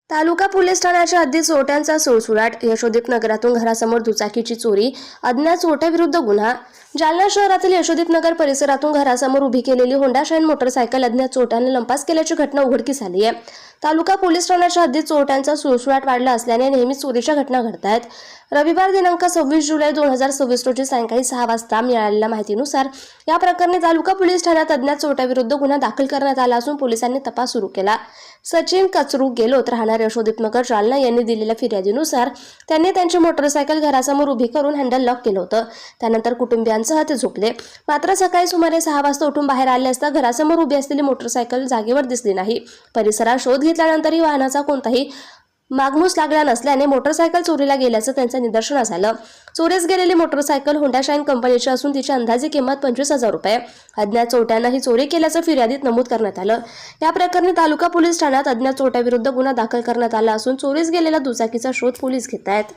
तालुका police ठाण्याच्या हद्दीत चोरट्यांचा सुळसुळाट. यशोदीप नगरातून घरासमोर दुचाकीची चोरी, अज्ञात चोरट्याविरुद्ध गुन्हा. जालना शहरातील यशोदीप नगर परिसरातून घरासमोर उभी केलेली होंडा शाईन मोटरसायकल अज्ञात चोरट्याने लंपास केल्याची घटना उघडकीस आली आहे. तालुका पोलीस ठाण्याच्या हद्दीत चोरट्यांचा सुळसुळाट वाढला असल्याने नेहमीच चोरीच्या घटना घडत आहेत. रविवार दिनांक 26 जुलै 2026 रोजी सायंकाळी 6 वाजता मिळालेल्या माहितीनुसार या प्रकरणी तालुका पोलीस ठाण्यात अज्ञात चोरट्याविरुद्ध गुन्हा दाखल करण्यात आला असून पोलिसांनी तपास सुरू केला. सचिन कचरू गेलोत राहणार यशोदीपनगर जालना यांनी दिलेल्या फिर्यादीनुसार त्यांनी त्यांची मोटरसायकल घरासमोर उभी करून हँडल लॉक केलं होतं. त्यानंतर कुटुंबियांसह ते झोपले. मात्र सकाळी सुमारे 6 वाजता उठून बाहेर आले असता घरासमोर उभी असलेली मोटरसायकल जागेवर दिसली नाही. परिसरात शोध घेतल्यानंतरही वाहनाचा कोणताही मागमूस लागला नसल्याने मोटरसायकल चोरीला गेल्याचं त्यांच्या निदर्शनास आलं. चोरीस गेलेली मोटरसायकल होंडा शाईन कंपनीची असून तिची अंदाजे किंमत 25,000 रुपये. अज्ञात चोरट्यांना ही चोरी केल्याचं फिर्यादीत नमूद करण्यात आलं. या प्रकरणी तालुका पोलीस ठाण्यात अज्ञात चोरट्याविरुद्ध गुन्हा दाखल करण्यात आला असून चोरीस गेलेल्या दुचाकीचा शोध पोलीस घेत आहेत.